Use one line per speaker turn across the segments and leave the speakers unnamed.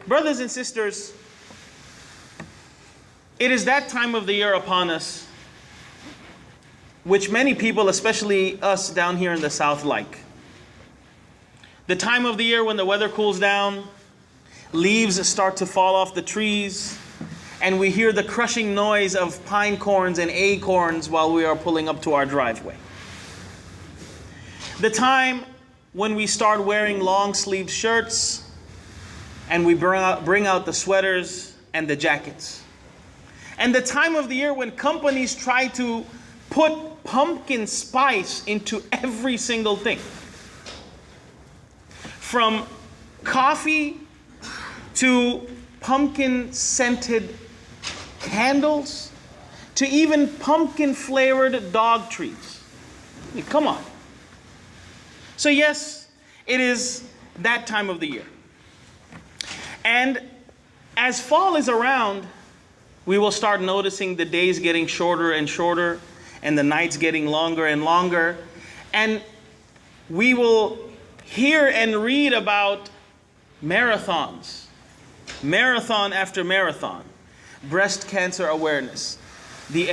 Brothers and sisters, it is that time of the year upon us, which many people, especially us down here in the south, like. The time of the year when the weather cools down, leaves start to fall off the trees, and we hear the crushing noise of pine cones and acorns while we are pulling up to our driveway. The time when we start wearing long sleeve shirts and we bring out the sweaters and the jackets. And the time of the year when companies try to put pumpkin spice into every single thing. From coffee to pumpkin scented candles to even pumpkin flavored dog treats. I mean, come on. So yes, it is that time of the year. And as fall is around, we will start noticing the days getting shorter and shorter and the nights getting longer and longer. And we will hear and read about marathons, marathon after marathon, breast cancer awareness, the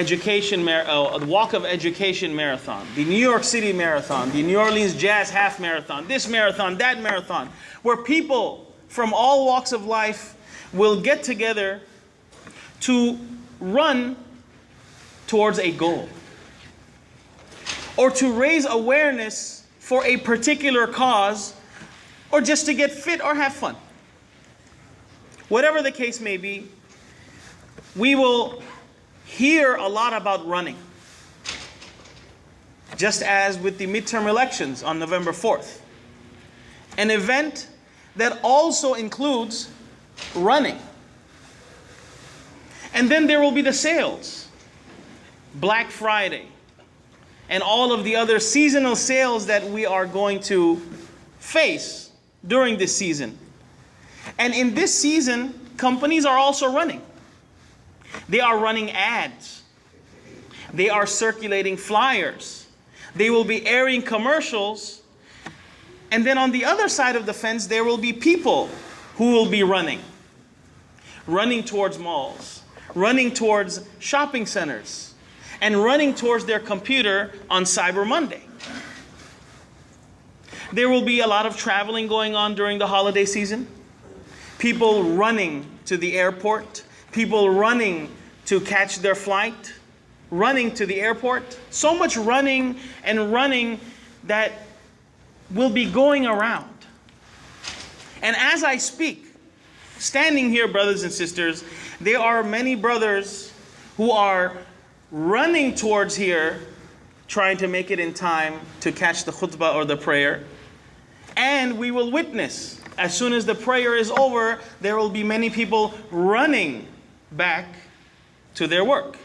Walk of Education Marathon, the New York City Marathon, the New Orleans Jazz Half Marathon, this marathon, that marathon, where people from all walks of life will get together to run towards a goal or to raise awareness for a particular cause or just to get fit or have fun. Whatever the case may be, we will hear a lot about running. Just as with the midterm elections on November 4th. An event that also includes running. And then there will be the sales, Black Friday, and all of the other seasonal sales that we are going to face during this season. And in this season, companies are also running. They are running ads. They are circulating flyers. They will be airing commercials. And then on the other side of the fence, there will be people who will be running towards malls, running towards shopping centers, and running towards their computer on Cyber Monday. There will be a lot of traveling going on during the holiday season. People running to the airport, people running to catch their flight, running to the airport. So much running and running that will be going around. And as I speak, standing here, brothers and sisters, there are many brothers who are running towards here, trying to make it in time to catch the khutbah or the prayer. And we will witness, as soon as the prayer is over, there will be many people running back to their work.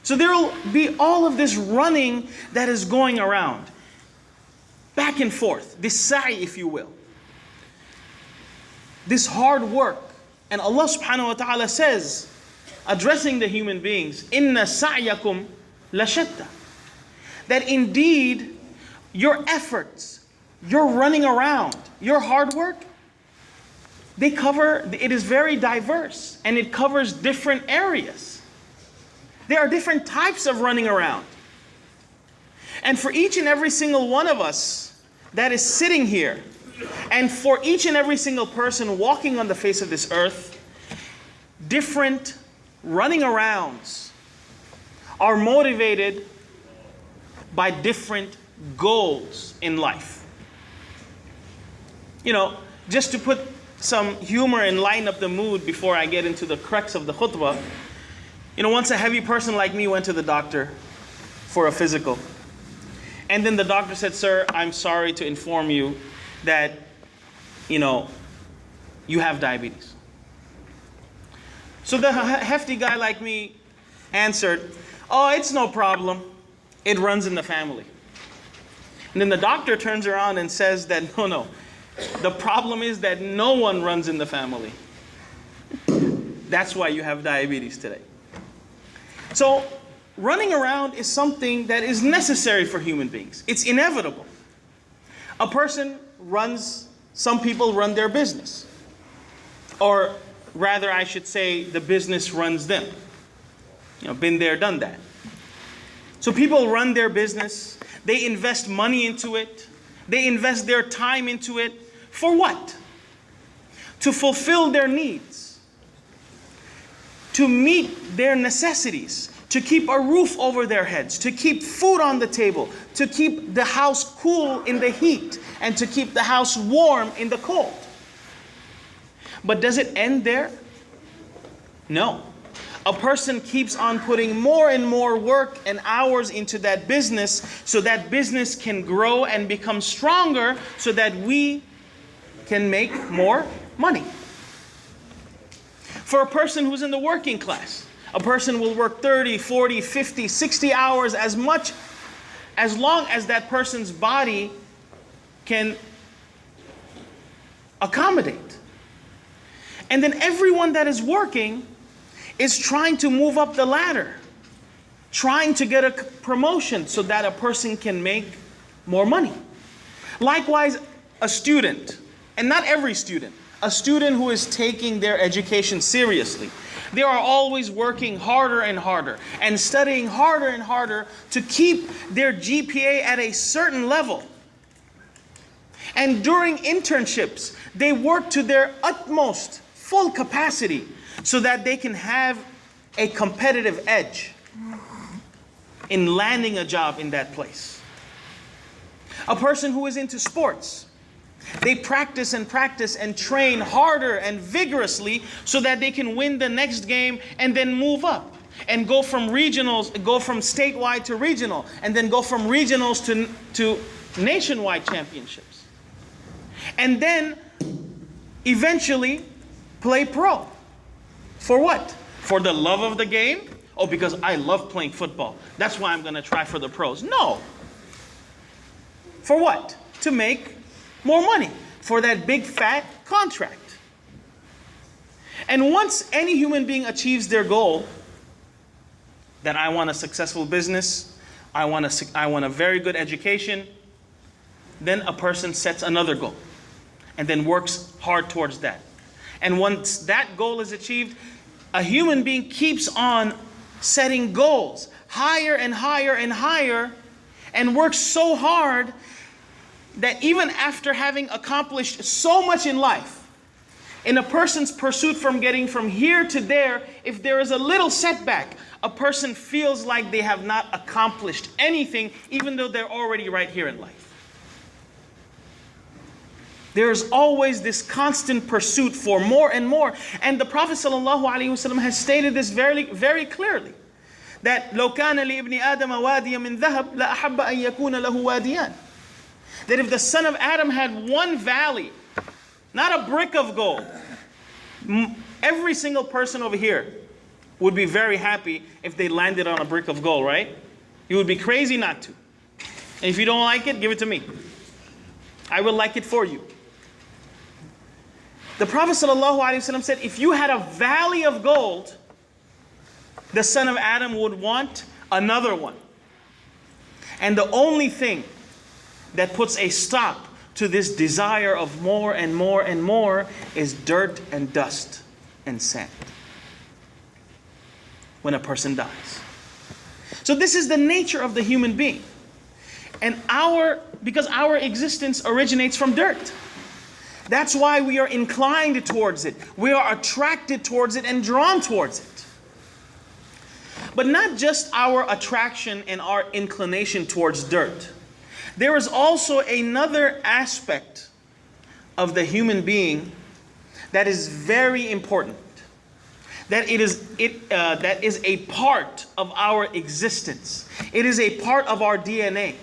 So there will be all of this running that is going around, back and forth, this sa'i, if you will. This hard work. And Allah subhanahu wa ta'ala says, addressing the human beings, Inna sa'yakum lashatta. That indeed, your efforts, your running around, your hard work, it is very diverse and it covers different areas. There are different types of running around. And for each and every single one of us that is sitting here, and for each and every single person walking on the face of this earth, different running arounds are motivated by different goals in life. You know, just to put some humor and lighten up the mood before I get into the crux of the khutbah, you know, once a heavy person like me went to the doctor for a physical. And then the doctor said, "Sir, I'm sorry to inform you that, you know, you have diabetes." So the hefty guy like me answered, "Oh, it's no problem. It runs in the family." And then the doctor turns around and says that, no. The problem is that no one runs in the family. That's why you have diabetes today. So running around is something that is necessary for human beings. It's inevitable. A person runs, some people run their business. Or rather, I should say, the business runs them. Been there, done that. So people run their business. They invest money into it. They invest their time into it. For what? To fulfill their needs. To meet their necessities. To keep a roof over their heads. To keep food on the table. To keep the house cool in the heat. And to keep the house warm in the cold. But does it end there? No. A person keeps on putting more and more work and hours into that business so that business can grow and become stronger so that we can make more money. For a person who's in the working class, a person will work 30, 40, 50, 60 hours as long as that person's body can accommodate. And then everyone that is working is trying to move up the ladder, trying to get a promotion so that a person can make more money. Likewise, a student, and not every student, a student who is taking their education seriously. They are always working harder and harder and studying harder and harder to keep their GPA at a certain level. And during internships, they work to their utmost, full capacity, so that they can have a competitive edge in landing a job in that place. A person who is into sports, they practice and train harder and vigorously so that they can win the next game and then move up and go from statewide to regional, and then go from regionals to nationwide championships. And then eventually play pro. For what? For the love of the game? Oh, because I love playing football. That's why I'm going to try for the pros. No. For what? To make more money. For that big fat contract. And once any human being achieves their goal, that I want a successful business, I want a very good education, then a person sets another goal and then works hard towards that. And once that goal is achieved, a human being keeps on setting goals higher and higher and higher, and works so hard that even after having accomplished so much in life, in a person's pursuit from getting from here to there, if there is a little setback, a person feels like they have not accomplished anything, even though they're already right here in life. There's always this constant pursuit for more and more. And the Prophet ﷺ has stated this very, very clearly. That لو كان لابن آدم واديا من ذهب لأحب أن يكون له واديان. That if the son of Adam had one valley, not a brick of gold, every single person over here would be very happy if they landed on a brick of gold, right? You would be crazy not to. And if you don't like it, give it to me. I will like it for you. The Prophet ﷺ said, if you had a valley of gold, the son of Adam would want another one. And the only thing that puts a stop to this desire of more and more and more is dirt and dust and sand when a person dies. So this is the nature of the human being. And because our existence originates from dirt. That's why we are inclined towards it. We are attracted towards it and drawn towards it. But not just our attraction and our inclination towards dirt. There is also another aspect of the human being that is very important. That is a part of our existence. It is a part of our DNA.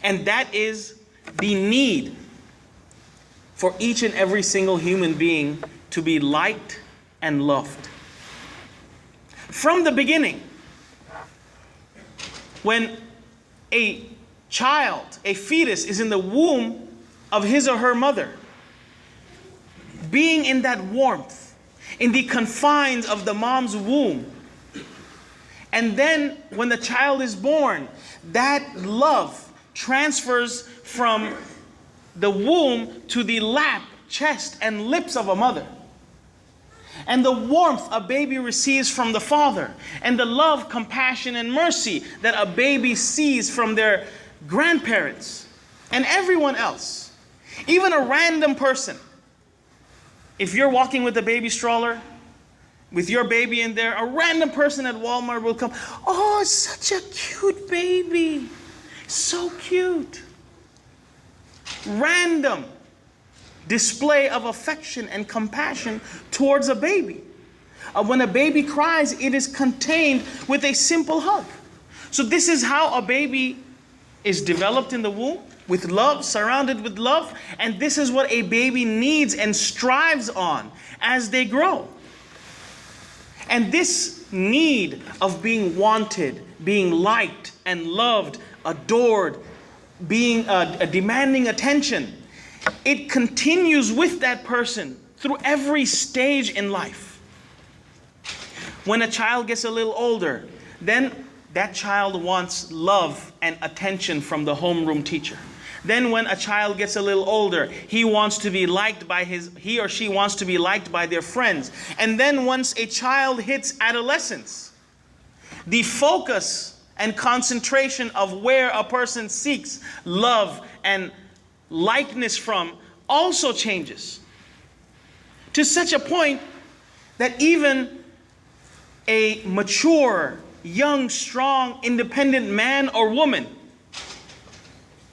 And that is the need for each and every single human being to be liked and loved. From the beginning, when a child, a fetus, is in the womb of his or her mother, being in that warmth, in the confines of the mom's womb, and then when the child is born, that love transfers from the womb to the lap chest, and lips of a mother. And the warmth a baby receives from the father, and the love, compassion, and mercy that a baby sees from their grandparents and everyone else. Even a random person. If you're walking with a baby stroller, with your baby in there, a random person at Walmart will come, "Oh, such a cute baby. So cute." Random display of affection and compassion towards a baby. When a baby cries, it is contained with a simple hug. So this is how a baby is developed in the womb, with love, surrounded with love. And this is what a baby needs and strives on as they grow. And this need of being wanted, being liked and loved, adored, being demanding attention, it continues with that person through every stage in life. When a child gets a little older, then that child wants love and attention from the homeroom teacher. Then when a child gets a little older, he or she wants to be liked by their friends. And then once a child hits adolescence, the focus and concentration of where a person seeks love and likeness from also changes. To such a point that even a mature, young, strong, independent man or woman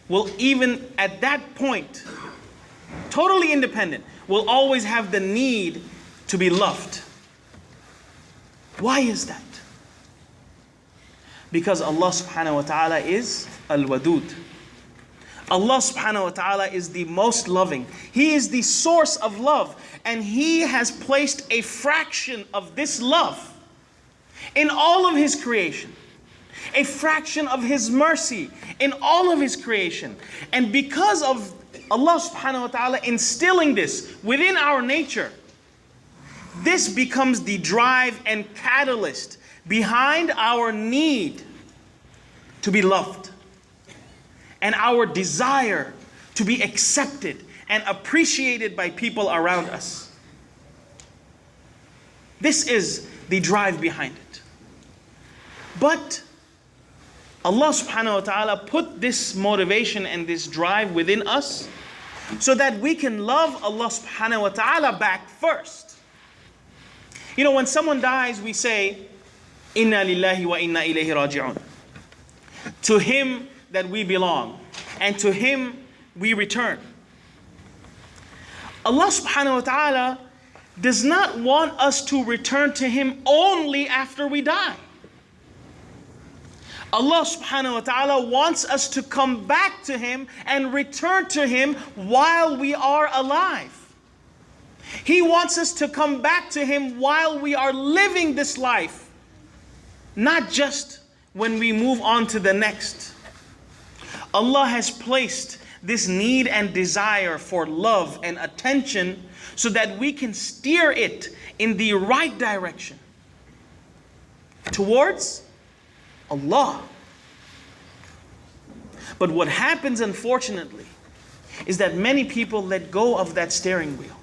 will, even at that point, totally independent, will always have the need to be loved. Why is that? Because Allah subhanahu wa ta'ala is Al-Wadud. Allah subhanahu wa ta'ala is the most loving. He is the source of love. And He has placed a fraction of this love in all of His creation. A fraction of His mercy in all of His creation. And because of Allah subhanahu wa ta'ala instilling this within our nature, this becomes the drive and catalyst behind our need to be loved and our desire to be accepted and appreciated by people around us. This is the drive behind it. But Allah subhanahu wa ta'ala put this motivation and this drive within us so that we can love Allah subhanahu wa ta'ala back first. You know, when someone dies, we say, "Inna lillahi wa inna ilayhi raji'un." To Him that we belong, and to Him we return. Allah subhanahu wa ta'ala does not want us to return to Him only after we die. Allah subhanahu wa ta'ala wants us to come back to Him and return to Him while we are alive. He wants us to come back to Him while we are living this life, not just when we move on to the next. Allah has placed this need and desire for love and attention so that we can steer it in the right direction towards Allah. But what happens, unfortunately, is that many people let go of that steering wheel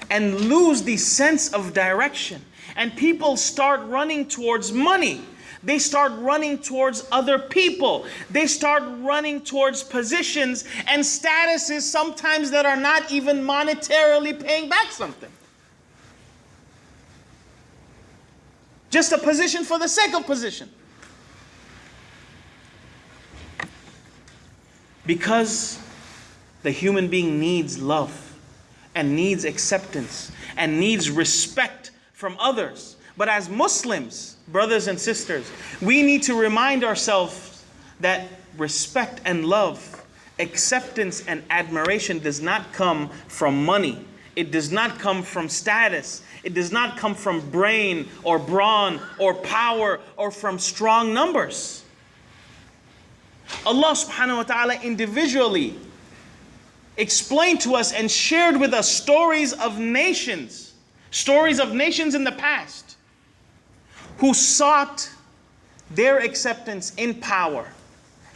and lose the sense of direction. And people start running towards money. They start running towards other people. They start running towards positions and statuses sometimes that are not even monetarily paying back something. Just a position for the sake of position. Because the human being needs love and needs acceptance and needs respect from others. But as Muslims, brothers and sisters, we need to remind ourselves that respect and love, acceptance and admiration does not come from money. It does not come from status. It does not come from brain or brawn or power or from strong numbers. Allah subhanahu wa ta'ala individually explained to us and shared with us stories of nations in the past who sought their acceptance in power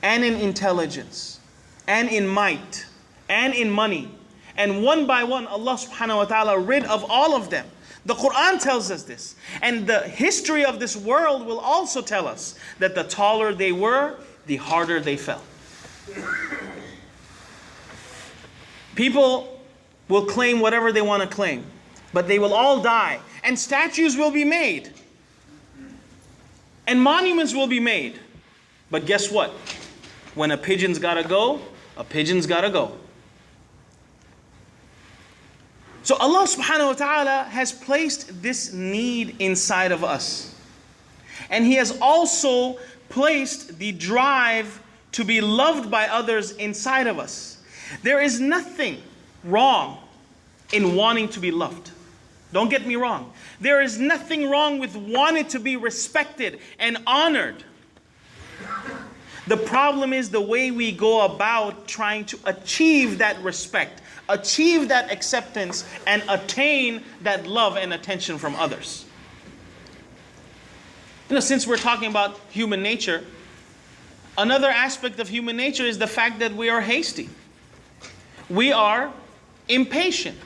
and in intelligence and in might and in money And one by one, Allah subhanahu wa ta'ala rid of all of them. The Quran tells us this. And the history of this world will also tell us that the taller they were, the harder they fell. People will claim whatever they want to claim, but they will all die. And statues will be made. And monuments will be made. But guess what? When a pigeon's gotta go, a pigeon's gotta go. So Allah subhanahu wa ta'ala has placed this need inside of us. And He has also placed the drive to be loved by others inside of us. There is nothing wrong in wanting to be loved. Don't get me wrong. There is nothing wrong with wanting to be respected and honored. The problem is the way we go about trying to achieve that respect, achieve that acceptance, and attain that love and attention from others. Since we're talking about human nature, another aspect of human nature is the fact that we are hasty. We are impatient.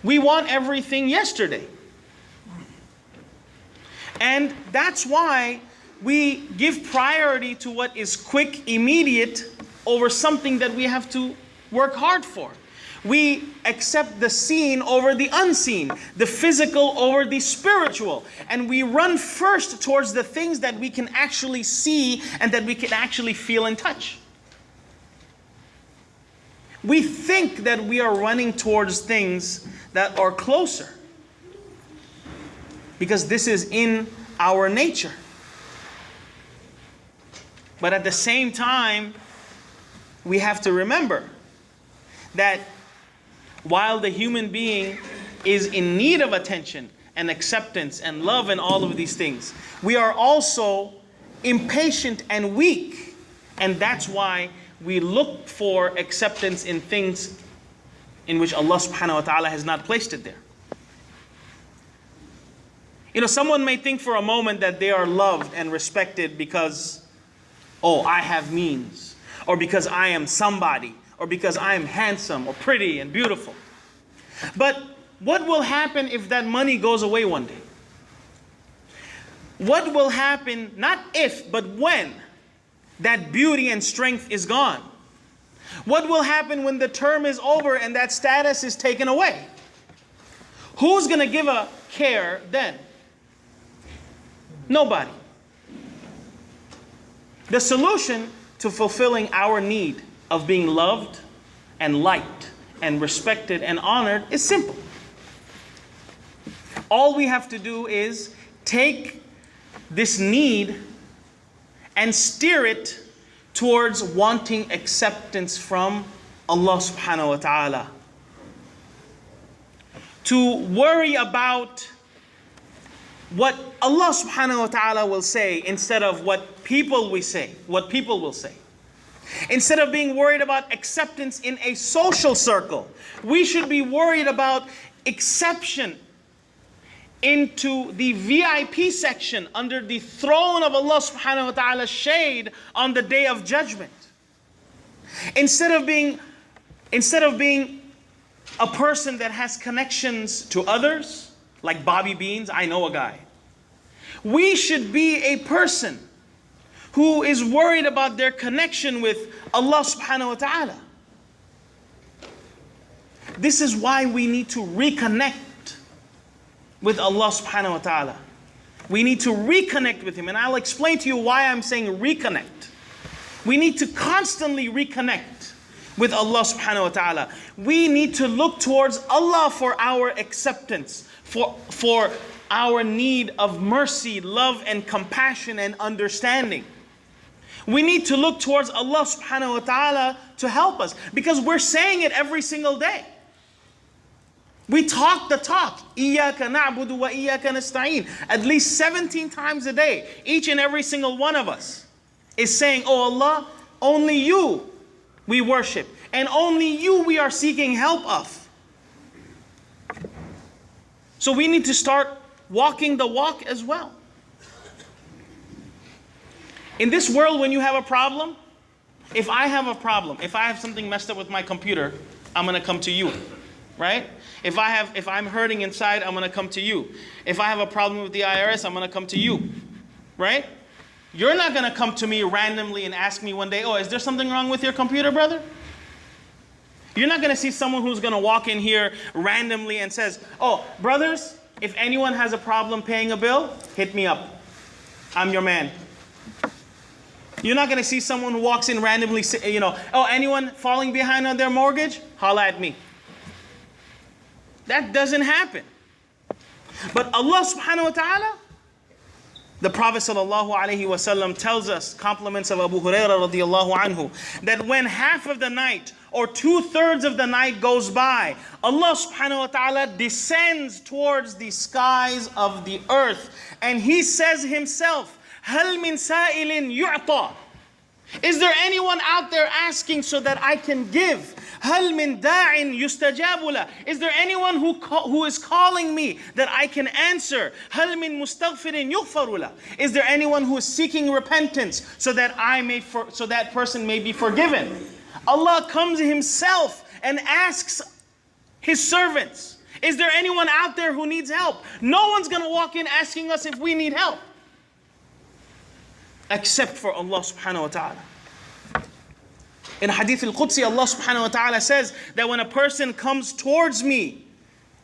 We want everything yesterday. And that's why we give priority to what is quick, immediate, over something that we have to work hard for. We accept the seen over the unseen, the physical over the spiritual. And we run first towards the things that we can actually see and that we can actually feel and touch. We think that we are running towards things that are closer, because this is in our nature. But at the same time, we have to remember that while the human being is in need of attention and acceptance and love and all of these things, we are also impatient and weak. And that's why we look for acceptance in things in which Allah subhanahu wa ta'ala has not placed it there. Someone may think for a moment that they are loved and respected because, oh, I have means, or because I am somebody, or because I am handsome or pretty and beautiful. But what will happen if that money goes away one day? What will happen, not if, but when that beauty and strength is gone? What will happen when the term is over and that status is taken away? Who's going to give a care then? Nobody. The solution to fulfilling our need of being loved and liked and respected and honored is simple. All we have to do is take this need and steer it towards wanting acceptance from Allah subhanahu wa ta'ala. To worry about what Allah subhanahu wa ta'ala will say instead of what people will say. Instead of being worried about acceptance in a social circle, we should be worried about exception into the VIP section under the throne of Allah subhanahu wa ta'ala's shade on the day of judgment. Instead of being a person that has connections to others, like Bobby Beans, I know a guy. We should be a person who is worried about their connection with Allah subhanahu wa ta'ala. This is why we need to reconnect with Allah subhanahu wa ta'ala. We need to reconnect with Him. And I'll explain to you why I'm saying reconnect. We need to constantly reconnect with Allah subhanahu wa ta'ala. We need to look towards Allah for our acceptance, for our need of mercy, love, and compassion and understanding. We need to look towards Allah subhanahu wa ta'ala to help us, because we're saying it every single day. We talk the talk. إِيَّاكَ نَعْبُدُ وَإِيَّاكَ نَسْتَعِينُ. At least 17 times a day. Each and every single one of us is saying, oh Allah, only You we worship. And only You we are seeking help of. So we need to start walking the walk as well. In this world, when you have a problem, if I have a problem, if I have something messed up with my computer, I'm going to come to you. right? If I'm hurting inside, I'm gonna come to you. If I have a problem with the IRS, I'm gonna come to you, right? You're not gonna come to me randomly and ask me one day, oh, is there something wrong with your computer, brother? You're not gonna see someone who's gonna walk in here randomly and says, oh, brothers, if anyone has a problem paying a bill, hit me up. I'm your man. You're not gonna see someone who walks in randomly, oh, anyone falling behind on their mortgage? Holla at me. That doesn't happen. But Allah subhanahu wa ta'ala, the Prophet sallallahu alaihi wasallam tells us, compliments of Abu Hurairah radiyallahu anhu, that when half of the night or 2/3 of the night goes by, Allah subhanahu wa ta'ala descends towards the skies of the earth and He says Himself, هَلْ مِن سَائِلٍ يُعْطَى. Is there anyone out there asking so that I can give? هَلْ مِن دَاعٍ يُسْتَجَابُ لَهُ. Is there anyone who is calling me that I can answer? هَلْ مِن مُسْتَغْفِرٍ يُغْفَرُ لَهُ. Is there anyone who is seeking repentance so that so that person may be forgiven? Allah comes Himself and asks His servants, is there anyone out there who needs help? No one's going to walk in asking us if we need help, except for Allah subhanahu wa ta'ala. In Hadith al-Qudsi, Allah subhanahu wa ta'ala says that when a person comes towards me,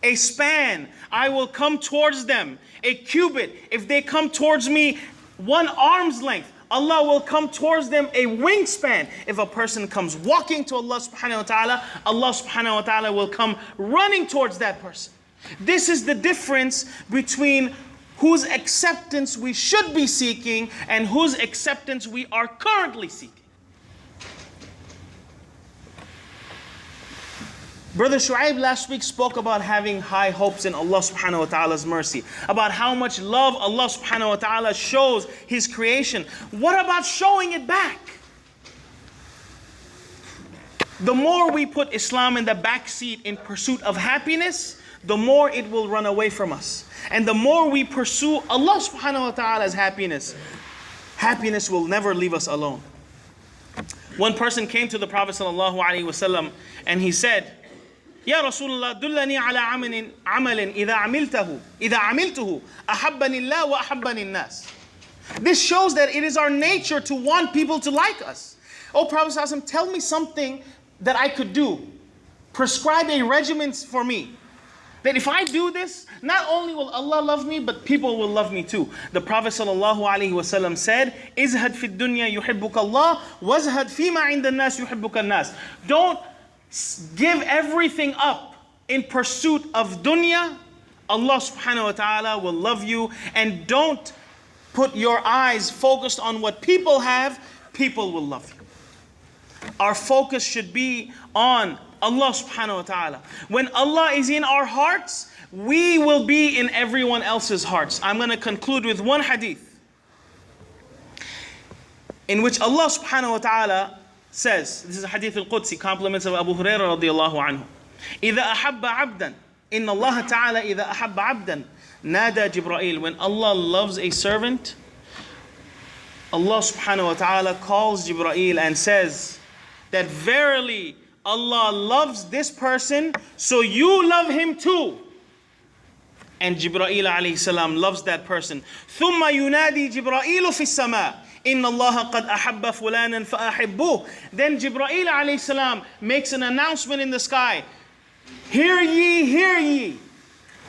a span, I will come towards them. A cubit, if they come towards me 1 arm's length, Allah will come towards them a wingspan. If a person comes walking to Allah subhanahu wa ta'ala, Allah subhanahu wa ta'ala will come running towards that person. This is the difference between whose acceptance we should be seeking and whose acceptance we are currently seeking. Brother Shu'aib last week spoke about having high hopes in Allah subhanahu wa ta'ala's mercy, about how much love Allah subhanahu wa ta'ala shows His creation. What about showing it back? The more we put Islam in the back seat in pursuit of happiness, the more it will run away from us. And the more we pursue Allah subhanahu wa ta'ala's happiness, happiness will never leave us alone. One person came to the Prophet sallallahu alaihi wasallam and he said, Ya Rasulullah, dullani ala amalin idha amiltuhu ahabbani Allah wa ahabbani nas. This shows that it is our nature to want people to like us. Oh Prophet sallallahu alaihi wasallam, tell me something that I could do. Prescribe a regimen for me. That if I do this, not only will Allah love me, but people will love me too. The Prophet ﷺ said, "Izhad fi dunya yuhibbuka Allah, wazhad fima inda nas yuhibbuka nas." Don't give everything up in pursuit of dunya. Allah subhanahu wa ta'ala will love you. And don't put your eyes focused on what people have. People will love you. Our focus should be on Allah subhanahu wa ta'ala. When Allah is in our hearts, we will be in everyone else's hearts. I'm going to conclude with one hadith in which Allah subhanahu wa ta'ala says, this is a hadith al-Qudsi, compliments of Abu Hurairah radiyallahu anhu. إِذَا أَحَبَّ عَبْدًا إِنَّ اللَّهَ تَعَالَى إِذَا أَحَبَّ عَبْدًا نَادَى جِبْرَائِيل. When Allah loves a servant, Allah subhanahu wa ta'ala calls Jibreel and says that verily Allah loves this person, so you love him too. And Jibreel alayhi salam loves that person. ثُمَّ يُنَادِي جِبْرَائِيلُ فِي السَّمَاءِ إِنَّ اللَّهَ قَدْ أَحَبَّ فُلَانًا فَأَحِبُّهُ. Then Jibreel alayhi salam makes an announcement in the sky. Hear ye, hear ye.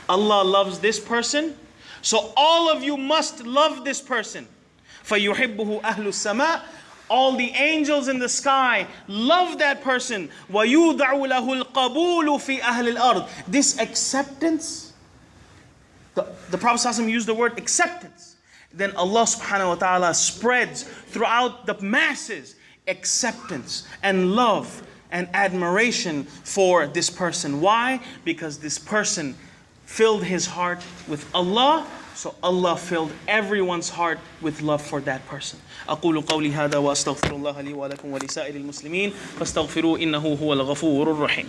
Allah loves this person, so all of you must love this person. فَيُحِبُّهُ أَهْلُ السَّمَاءِ. All the angels in the sky love that person. وَيُوضَعُ لَهُ الْقَبُولُ فِي أَهْلِ الْأَرْضِ. This acceptance, the Prophet ﷺ used the word acceptance. Then Allah subhanahu wa ta'ala spreads throughout the masses acceptance and love and admiration for this person. Why? Because this person filled his heart with Allah, so Allah filled everyone's heart with love for that person. أقول قولي هذا وأستغفر الله لي ولكم ولسائر المسلمين فاستغفروه إنه هو الغفور الرحيم.